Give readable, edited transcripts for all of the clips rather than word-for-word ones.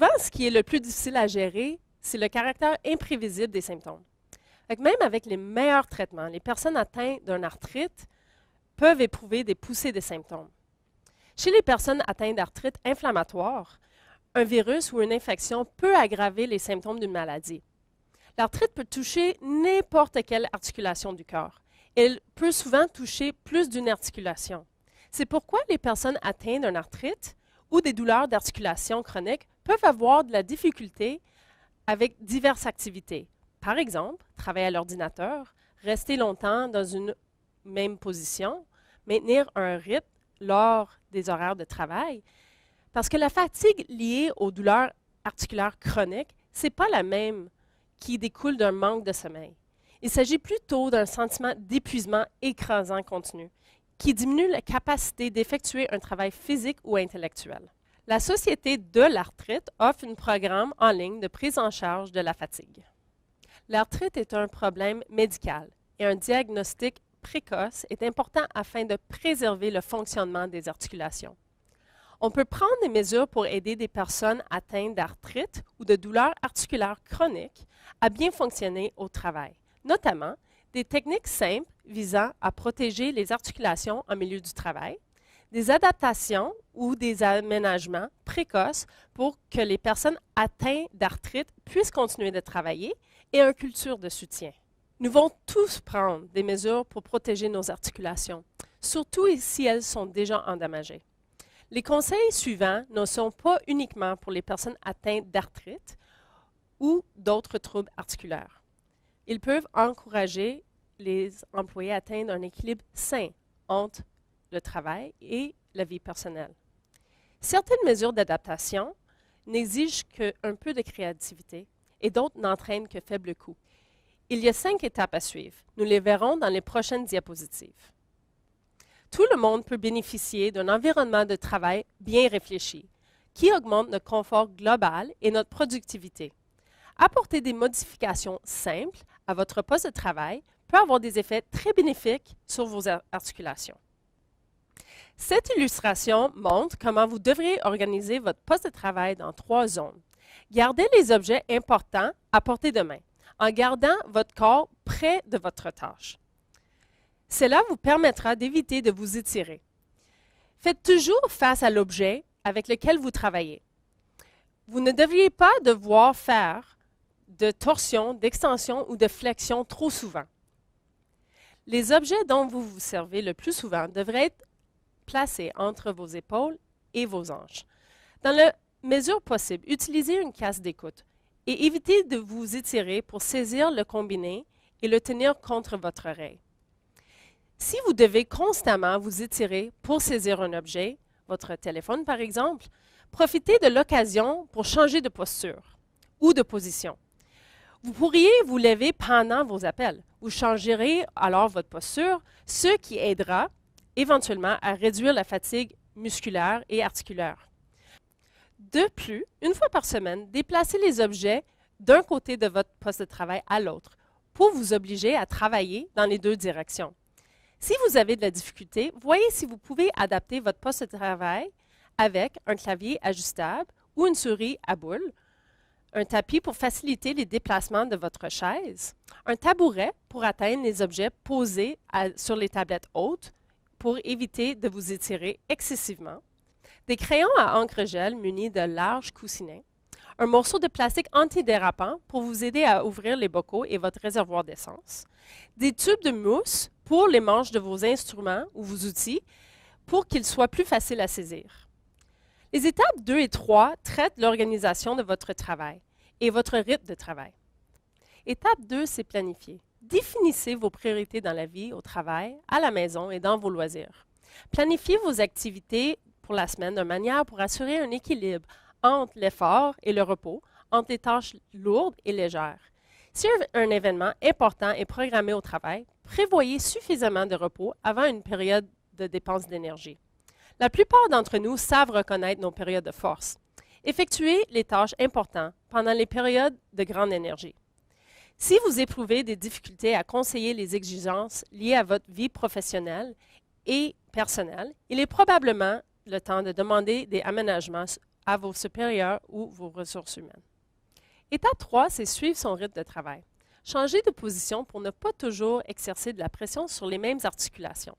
Souvent, ce qui est le plus difficile à gérer, c'est le caractère imprévisible des symptômes. Même avec les meilleurs traitements, les personnes atteintes d'une arthrite peuvent éprouver des poussées de symptômes. Chez les personnes atteintes d'arthrite inflammatoire, un virus ou une infection peut aggraver les symptômes d'une maladie. L'arthrite peut toucher n'importe quelle articulation du corps. Elle peut souvent toucher plus d'une articulation. C'est pourquoi les personnes atteintes d'une arthrite ou des douleurs d'articulation chroniques peuvent avoir de la difficulté avec diverses activités. Par exemple, travailler à l'ordinateur, rester longtemps dans une même position, maintenir un rythme lors des horaires de travail, parce que la fatigue liée aux douleurs articulaires chroniques, ce n'est pas la même qui découle d'un manque de sommeil. Il s'agit plutôt d'un sentiment d'épuisement écrasant continu, qui diminue la capacité d'effectuer un travail physique ou intellectuel. La Société de l'arthrite offre un programme en ligne de prise en charge de la fatigue. L'arthrite est un problème médical et un diagnostic précoce est important afin de préserver le fonctionnement des articulations. On peut prendre des mesures pour aider des personnes atteintes d'arthrite ou de douleurs articulaires chroniques à bien fonctionner au travail, notamment des techniques simples visant à protéger les articulations en milieu du travail, des adaptations ou des aménagements précoces pour que les personnes atteintes d'arthrite puissent continuer de travailler et une culture de soutien. Nous devons tous prendre des mesures pour protéger nos articulations, surtout si elles sont déjà endommagées. Les conseils suivants ne sont pas uniquement pour les personnes atteintes d'arthrite ou d'autres troubles articulaires. Ils peuvent encourager les employés à atteindre un équilibre sain entre le travail et la vie personnelle. Certaines mesures d'adaptation n'exigent qu'un peu de créativité et d'autres n'entraînent que faible coût. Il y a 5 étapes à suivre. Nous les verrons dans les prochaines diapositives. Tout le monde peut bénéficier d'un environnement de travail bien réfléchi, qui augmente notre confort global et notre productivité. Apporter des modifications simples à votre poste de travail peut avoir des effets très bénéfiques sur vos articulations. Cette illustration montre comment vous devriez organiser votre poste de travail dans 3 zones. Gardez les objets importants à portée de main, en gardant votre corps près de votre tâche. Cela vous permettra d'éviter de vous étirer. Faites toujours face à l'objet avec lequel vous travaillez. Vous ne devriez pas devoir faire de torsion, d'extension ou de flexion trop souvent. Les objets dont vous vous servez le plus souvent devraient être placés entre vos épaules et vos hanches. Dans la mesure possible, utilisez une casse d'écoute et évitez de vous étirer pour saisir le combiné et le tenir contre votre oreille. Si vous devez constamment vous étirer pour saisir un objet, votre téléphone par exemple, profitez de l'occasion pour changer de posture ou de position. Vous pourriez vous lever pendant vos appels. Vous changerez alors votre posture, ce qui aidera éventuellement à réduire la fatigue musculaire et articulaire. De plus, une fois par semaine, déplacez les objets d'un côté de votre poste de travail à l'autre pour vous obliger à travailler dans les 2 directions. Si vous avez de la difficulté, voyez si vous pouvez adapter votre poste de travail avec un clavier ajustable ou une souris à boule, un tapis pour faciliter les déplacements de votre chaise, un tabouret pour atteindre les objets posés sur les tablettes hautes pour éviter de vous étirer excessivement, des crayons à encre gel munis de larges coussinets, un morceau de plastique antidérapant pour vous aider à ouvrir les bocaux et votre réservoir d'essence, des tubes de mousse pour les manches de vos instruments ou vos outils pour qu'ils soient plus faciles à saisir. Les étapes 2 et 3 traitent l'organisation de votre travail et votre rythme de travail. Étape 2, c'est planifier. Définissez vos priorités dans la vie, au travail, à la maison et dans vos loisirs. Planifiez vos activités pour la semaine de manière pour assurer un équilibre entre l'effort et le repos, entre les tâches lourdes et légères. Si un événement important est programmé au travail, prévoyez suffisamment de repos avant une période de dépense d'énergie. La plupart d'entre nous savent reconnaître nos périodes de force. Effectuez les tâches importantes pendant les périodes de grande énergie. Si vous éprouvez des difficultés à conseiller les exigences liées à votre vie professionnelle et personnelle, il est probablement le temps de demander des aménagements à vos supérieurs ou vos ressources humaines. Étape 3, c'est suivre son rythme de travail. Changer de position pour ne pas toujours exercer de la pression sur les mêmes articulations.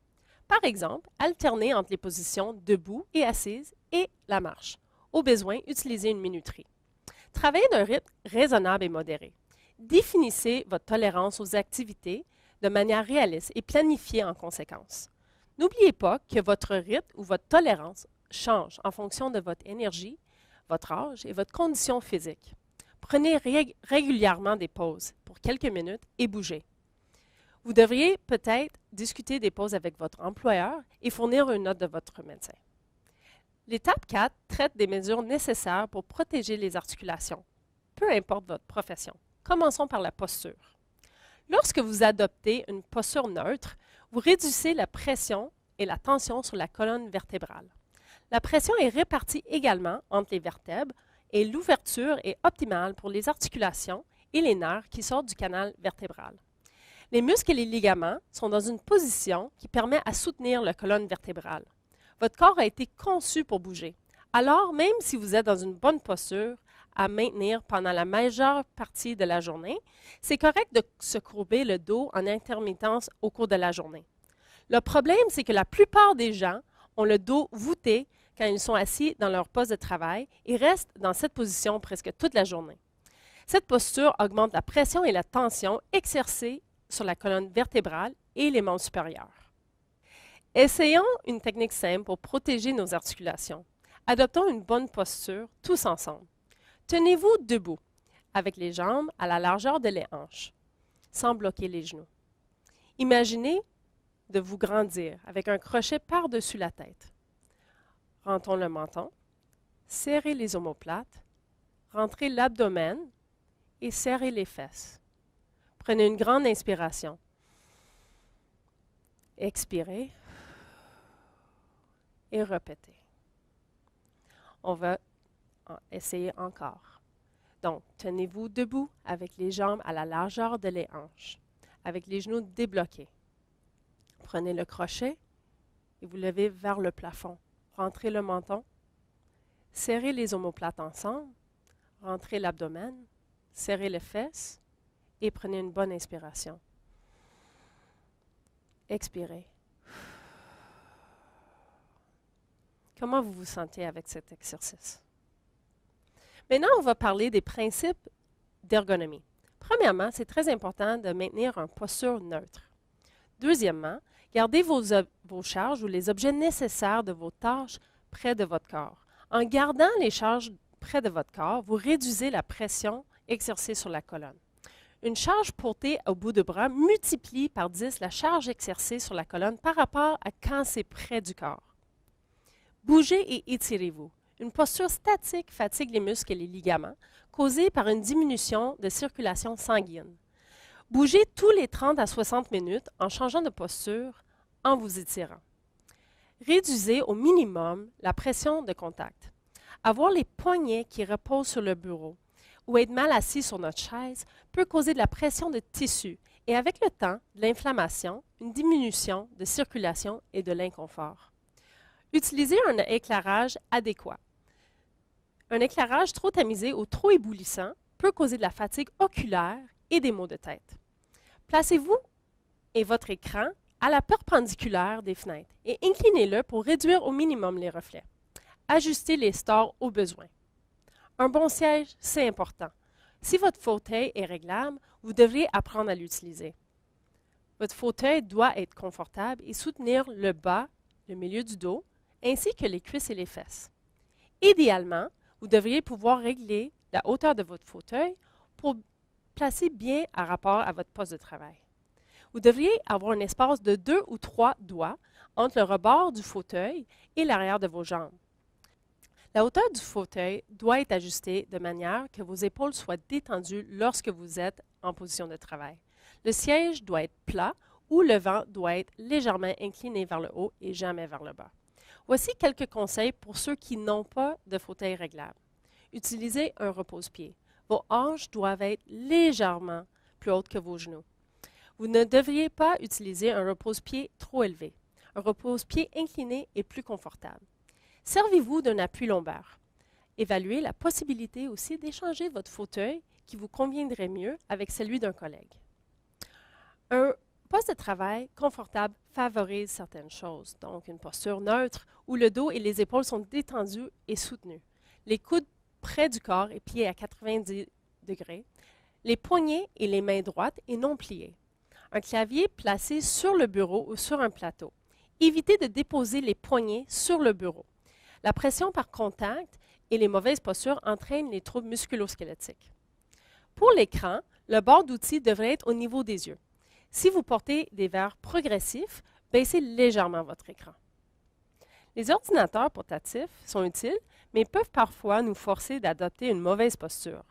Par exemple, alterner entre les positions debout et assise et la marche. Au besoin, utilisez une minuterie. Travaillez d'un rythme raisonnable et modéré. Définissez votre tolérance aux activités de manière réaliste et planifiez en conséquence. N'oubliez pas que votre rythme ou votre tolérance change en fonction de votre énergie, votre âge et votre condition physique. Prenez régulièrement des pauses pour quelques minutes et bougez. Vous devriez peut-être discuter des pauses avec votre employeur et fournir une note de votre médecin. L'étape 4 traite des mesures nécessaires pour protéger les articulations, peu importe votre profession. Commençons par la posture. Lorsque vous adoptez une posture neutre, vous réduisez la pression et la tension sur la colonne vertébrale. La pression est répartie également entre les vertèbres et l'ouverture est optimale pour les articulations et les nerfs qui sortent du canal vertébral. Les muscles et les ligaments sont dans une position qui permet à soutenir la colonne vertébrale. Votre corps a été conçu pour bouger. Alors, même si vous êtes dans une bonne posture à maintenir pendant la majeure partie de la journée, c'est correct de se courber le dos en intermittence au cours de la journée. Le problème, c'est que la plupart des gens ont le dos voûté quand ils sont assis dans leur poste de travail et restent dans cette position presque toute la journée. Cette posture augmente la pression et la tension exercées sur la colonne vertébrale et les membres supérieurs. Essayons une technique simple pour protéger nos articulations. Adoptons une bonne posture tous ensemble. Tenez-vous debout, avec les jambes à la largeur de les hanches, sans bloquer les genoux. Imaginez de vous grandir avec un crochet par-dessus la tête. Rentrons le menton, serrez les omoplates, rentrez l'abdomen et serrez les fesses. Prenez une grande inspiration. Expirez et répétez. On va essayer encore. Donc, tenez-vous debout avec les jambes à la largeur de les hanches, avec les genoux débloqués. Prenez le crochet et vous levez vers le plafond. Rentrez le menton, serrez les omoplates ensemble, rentrez l'abdomen, serrez les fesses et prenez une bonne inspiration. Expirez. Comment vous vous sentez avec cet exercice? Maintenant, on va parler des principes d'ergonomie. Premièrement, c'est très important de maintenir une posture neutre. Deuxièmement, gardez vos charges ou les objets nécessaires de vos tâches près de votre corps. En gardant les charges près de votre corps, vous réduisez la pression exercée sur la colonne. Une charge portée au bout de bras multiplie par 10 la charge exercée sur la colonne par rapport à quand c'est près du corps. Bougez et étirez-vous. Une posture statique fatigue les muscles et les ligaments, causée par une diminution de circulation sanguine. Bougez tous les 30 à 60 minutes en changeant de posture, en vous étirant. Réduisez au minimum la pression de contact. Avoir les poignets qui reposent sur le bureau ou être mal assis sur notre chaise peut causer de la pression de tissu et avec le temps, de l'inflammation, une diminution de circulation et de l'inconfort. Utilisez un éclairage adéquat. Un éclairage trop tamisé ou trop éblouissant peut causer de la fatigue oculaire et des maux de tête. Placez-vous et votre écran à la perpendiculaire des fenêtres et inclinez-le pour réduire au minimum les reflets. Ajustez les stores au besoin. Un bon siège, c'est important. Si votre fauteuil est réglable, vous devriez apprendre à l'utiliser. Votre fauteuil doit être confortable et soutenir le bas, le milieu du dos, ainsi que les cuisses et les fesses. Idéalement, vous devriez pouvoir régler la hauteur de votre fauteuil pour placer bien à rapport à votre poste de travail. Vous devriez avoir un espace de 2 ou 3 doigts entre le rebord du fauteuil et l'arrière de vos jambes. La hauteur du fauteuil doit être ajustée de manière que vos épaules soient détendues lorsque vous êtes en position de travail. Le siège doit être plat ou le vent doit être légèrement incliné vers le haut et jamais vers le bas. Voici quelques conseils pour ceux qui n'ont pas de fauteuil réglable. Utilisez un repose-pied. Vos hanches doivent être légèrement plus hautes que vos genoux. Vous ne devriez pas utiliser un repose-pied trop élevé. Un repose-pied incliné est plus confortable. Servez-vous d'un appui lombaire. évaluez la possibilité aussi d'échanger votre fauteuil qui vous conviendrait mieux avec celui d'un collègue. Un poste de travail confortable favorise certaines choses, donc une posture neutre où le dos et les épaules sont détendus et soutenus, les coudes près du corps et pliés à 90 degrés, les poignets et les mains droites et non pliées, un clavier placé sur le bureau ou sur un plateau. Évitez de déposer les poignets sur le bureau. La pression par contact et les mauvaises postures entraînent les troubles musculo-squelettiques. Pour l'écran, le bord d'outils devrait être au niveau des yeux. Si vous portez des verres progressifs, baissez légèrement votre écran. Les ordinateurs portatifs sont utiles, mais peuvent parfois nous forcer d'adopter une mauvaise posture.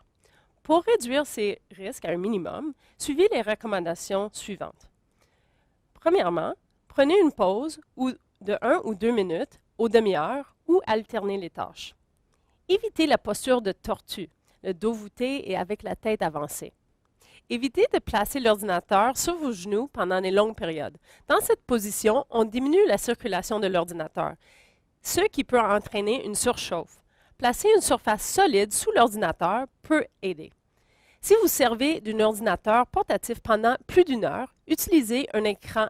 Pour réduire ces risques à un minimum, suivez les recommandations suivantes. Premièrement, prenez une pause de 1 ou 2 minutes aux demi-heures ou alternez les tâches. Évitez la posture de tortue, le dos voûté et avec la tête avancée. Évitez de placer l'ordinateur sur vos genoux pendant des longues périodes. Dans cette position, on diminue la circulation de l'ordinateur, ce qui peut entraîner une surchauffe. Placer une surface solide sous l'ordinateur peut aider. Si vous servez d'un ordinateur portatif pendant plus d'une heure, utilisez un écran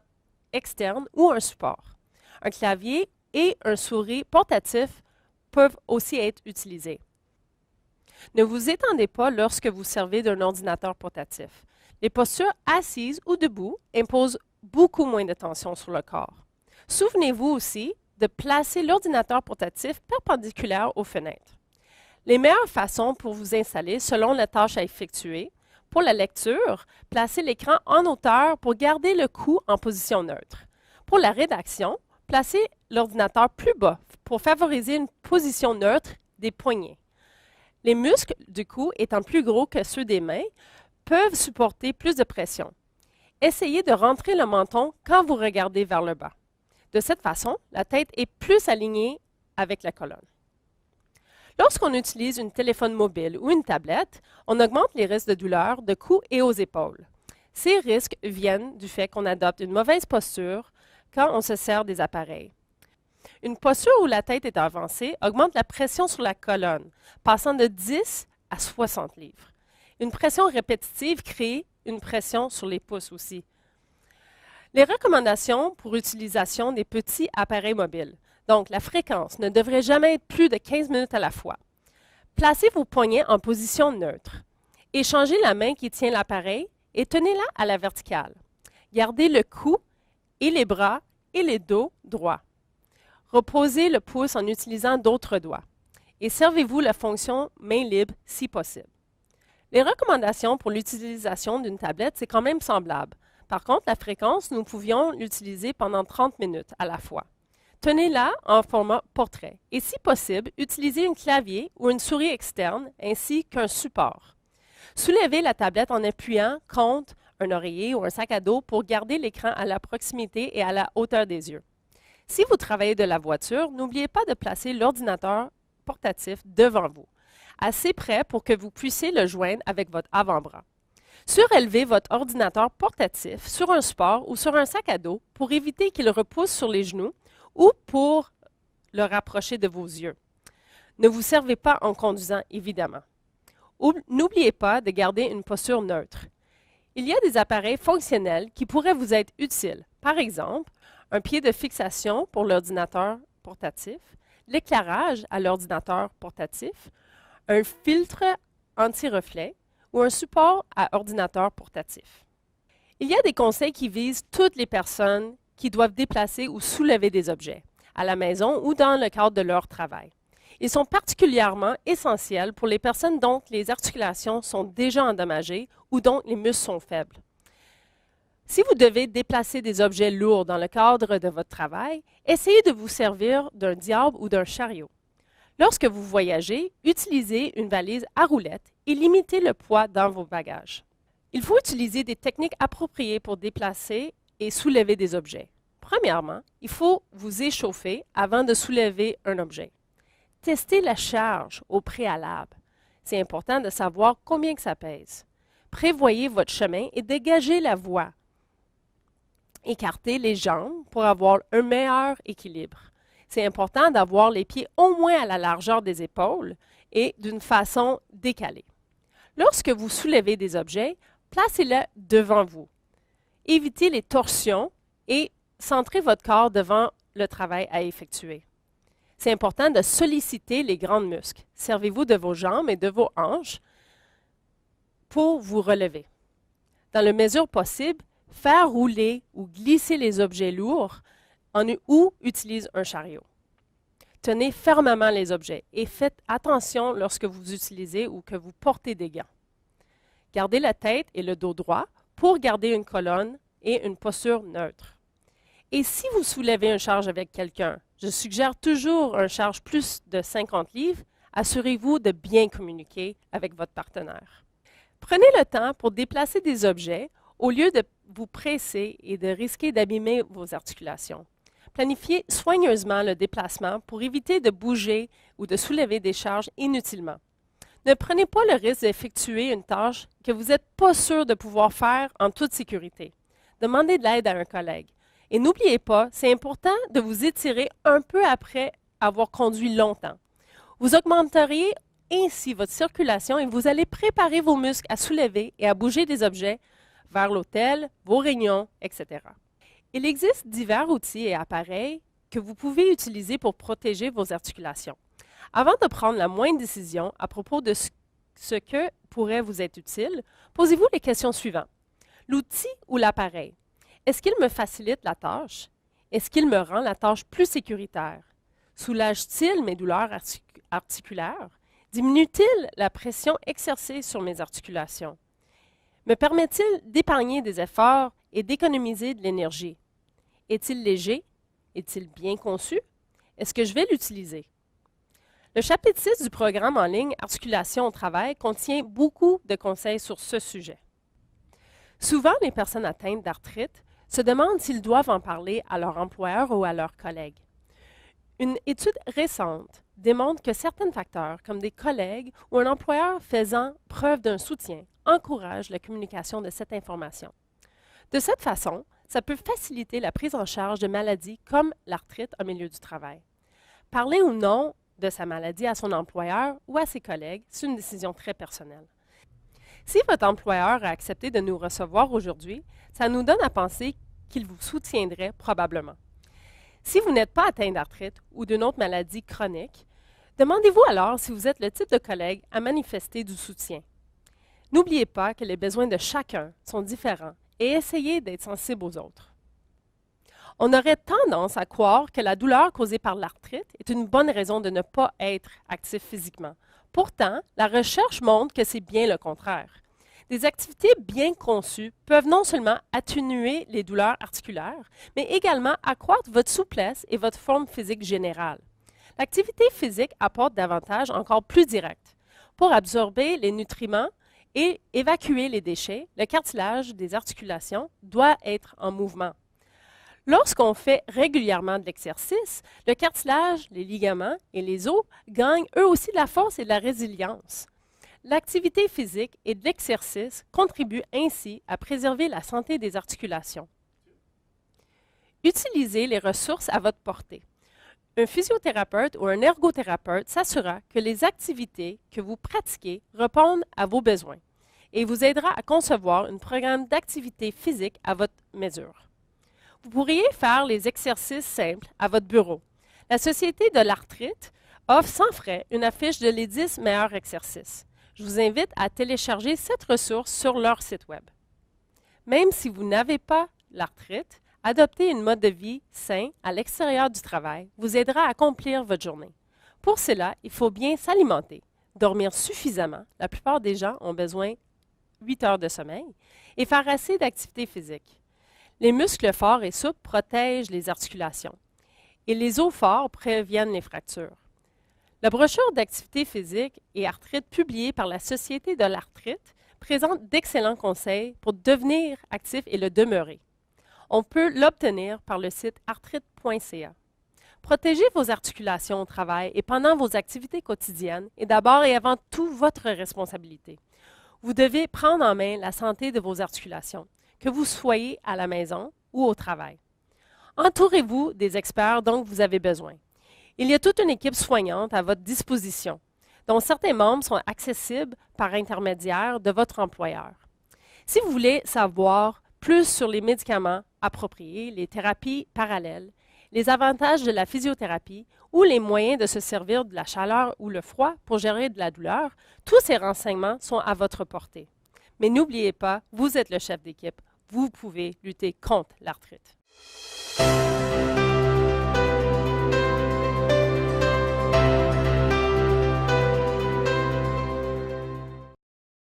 externe ou un support. Un clavier et un souris portatif peuvent aussi être utilisés. Ne vous étendez pas lorsque vous servez d'un ordinateur portatif. Les postures assises ou debout imposent beaucoup moins de tension sur le corps. Souvenez-vous aussi de placer l'ordinateur portatif perpendiculaire aux fenêtres. Les meilleures façons pour vous installer selon la tâche à effectuer. Pour la lecture, placez l'écran en hauteur pour garder le cou en position neutre. Pour la rédaction, placez l'ordinateur plus bas pour favoriser une position neutre des poignets. Les muscles du cou étant plus gros que ceux des mains, peuvent supporter plus de pression. Essayez de rentrer le menton quand vous regardez vers le bas. De cette façon, la tête est plus alignée avec la colonne. Lorsqu'on utilise un téléphone mobile ou une tablette, on augmente les risques de douleur de cou et aux épaules. Ces risques viennent du fait qu'on adopte une mauvaise posture quand on se sert des appareils. Une posture où la tête est avancée augmente la pression sur la colonne, passant de 10 à 60 livres. Une pression répétitive crée une pression sur les pouces aussi. Les recommandations pour l'utilisation des petits appareils mobiles. Donc, la fréquence ne devrait jamais être plus de 15 minutes à la fois. Placez vos poignets en position neutre. Échangez la main qui tient l'appareil et tenez-la à la verticale. Gardez le cou et les bras et les dos droits. Reposez le pouce en utilisant d'autres doigts. Et servez-vous la fonction main libre si possible. Les recommandations pour l'utilisation d'une tablette, c'est quand même semblable. Par contre, la fréquence, nous pouvions l'utiliser pendant 30 minutes à la fois. Tenez-la en format portrait et, si possible, utilisez un clavier ou une souris externe ainsi qu'un support. Soulevez la tablette en appuyant contre un oreiller ou un sac à dos pour garder l'écran à la proximité et à la hauteur des yeux. Si vous travaillez de la voiture, n'oubliez pas de placer l'ordinateur portatif devant vous, assez près pour que vous puissiez le joindre avec votre avant-bras. Surélevez votre ordinateur portatif sur un support ou sur un sac à dos pour éviter qu'il repousse sur les genoux ou pour le rapprocher de vos yeux. Ne vous servez pas en conduisant, évidemment. N'oubliez pas de garder une posture neutre. Il y a des appareils fonctionnels qui pourraient vous être utiles. Par exemple, un pied de fixation pour l'ordinateur portatif, l'éclairage à l'ordinateur portatif, un filtre anti-reflet ou un support à ordinateur portatif. Il y a des conseils qui visent toutes les personnes qui doivent déplacer ou soulever des objets, à la maison ou dans le cadre de leur travail. Ils sont particulièrement essentiels pour les personnes dont les articulations sont déjà endommagées ou dont les muscles sont faibles. Si vous devez déplacer des objets lourds dans le cadre de votre travail, essayez de vous servir d'un diable ou d'un chariot. Lorsque vous voyagez, utilisez une valise à roulettes et limitez le poids dans vos bagages. Il faut utiliser des techniques appropriées pour déplacer et soulever des objets. Premièrement, il faut vous échauffer avant de soulever un objet. Testez la charge au préalable. C'est important de savoir combien que ça pèse. Prévoyez votre chemin et dégagez la voie. Écartez les jambes pour avoir un meilleur équilibre. C'est important d'avoir les pieds au moins à la largeur des épaules et d'une façon décalée. Lorsque vous soulevez des objets, placez-les devant vous. Évitez les torsions et centrez votre corps devant le travail à effectuer. C'est important de solliciter les grands muscles. Servez-vous de vos jambes et de vos hanches pour vous relever. Dans la mesure possible, faire rouler ou glisser les objets lourds ou utilise un chariot. Tenez fermement les objets et faites attention lorsque vous utilisez ou que vous portez des gants. Gardez la tête et le dos droit pour garder une colonne et une posture neutre. Et si vous soulevez une charge avec quelqu'un, je suggère toujours une charge plus de 50 livres, assurez-vous de bien communiquer avec votre partenaire. Prenez le temps pour déplacer des objets au lieu de vous presser et de risquer d'abîmer vos articulations. Planifiez soigneusement le déplacement pour éviter de bouger ou de soulever des charges inutilement. Ne prenez pas le risque d'effectuer une tâche que vous n'êtes pas sûr de pouvoir faire en toute sécurité. Demandez de l'aide à un collègue. Et n'oubliez pas, c'est important de vous étirer un peu après avoir conduit longtemps. Vous augmenteriez ainsi votre circulation et vous allez préparer vos muscles à soulever et à bouger des objets vers l'hôtel, vos réunions, etc. Il existe divers outils et appareils que vous pouvez utiliser pour protéger vos articulations. Avant de prendre la moindre décision à propos de ce que pourrait vous être utile, posez-vous les questions suivantes. L'outil ou l'appareil, est-ce qu'il me facilite la tâche? Est-ce qu'il me rend la tâche plus sécuritaire? Soulage-t-il mes douleurs articulaires? Diminue-t-il la pression exercée sur mes articulations? Me permet-il d'épargner des efforts et d'économiser de l'énergie? Est-il léger? Est-il bien conçu? Est-ce que je vais l'utiliser? Le chapitre 6 du programme en ligne Articulation au travail contient beaucoup de conseils sur ce sujet. Souvent, les personnes atteintes d'arthrite se demandent s'ils doivent en parler à leur employeur ou à leurs collègues. Une étude récente démontre que certains facteurs, comme des collègues ou un employeur faisant preuve d'un soutien, encouragent la communication de cette information. De cette façon, ça peut faciliter la prise en charge de maladies comme l'arthrite en milieu du travail. Parler ou non de sa maladie à son employeur ou à ses collègues, c'est une décision très personnelle. Si votre employeur a accepté de nous recevoir aujourd'hui, ça nous donne à penser qu'il vous soutiendrait probablement. Si vous n'êtes pas atteint d'arthrite ou d'une autre maladie chronique, demandez-vous alors si vous êtes le type de collègue à manifester du soutien. N'oubliez pas que les besoins de chacun sont différents et essayez d'être sensible aux autres. On aurait tendance à croire que la douleur causée par l'arthrite est une bonne raison de ne pas être actif physiquement. Pourtant, la recherche montre que c'est bien le contraire. Des activités bien conçues peuvent non seulement atténuer les douleurs articulaires, mais également accroître votre souplesse et votre forme physique générale. L'activité physique apporte d'avantages encore plus directs. Pour absorber les nutriments et évacuer les déchets, le cartilage des articulations doit être en mouvement. Lorsqu'on fait régulièrement de l'exercice, le cartilage, les ligaments et les os gagnent eux aussi de la force et de la résilience. L'activité physique et de l'exercice contribuent ainsi à préserver la santé des articulations. Utilisez les ressources à votre portée. Un physiothérapeute ou un ergothérapeute s'assurera que les activités que vous pratiquez répondent à vos besoins et vous aidera à concevoir un programme d'activité physique à votre mesure. Vous pourriez faire les exercices simples à votre bureau. La Société de l'arthrite offre sans frais une affiche de les 10 meilleurs exercices. Je vous invite à télécharger cette ressource sur leur site Web. Même si vous n'avez pas l'arthrite, adopter une mode de vie sain à l'extérieur du travail vous aidera à accomplir votre journée. Pour cela, il faut bien s'alimenter, dormir suffisamment. La plupart des gens ont besoin de 8 heures de sommeil et faire assez d'activité physique. Les muscles forts et souples protègent les articulations et les os forts préviennent les fractures. La brochure d'activité physique et arthrite publiée par la Société de l'arthrite présente d'excellents conseils pour devenir actif et le demeurer. On peut l'obtenir par le site arthrite.ca. Protégez vos articulations au travail et pendant vos activités quotidiennes est d'abord et avant tout votre responsabilité. Vous devez prendre en main la santé de vos articulations, que vous soyez à la maison ou au travail. Entourez-vous des experts dont vous avez besoin. Il y a toute une équipe soignante à votre disposition. dont certains membres sont accessibles par intermédiaire de votre employeur. Si vous voulez savoir plus sur les médicaments appropriés, les thérapies parallèles, les avantages de la physiothérapie ou les moyens de se servir de la chaleur ou le froid pour gérer de la douleur, tous ces renseignements sont à votre portée. Mais n'oubliez pas, vous êtes le chef d'équipe. Vous pouvez lutter contre l'arthrite.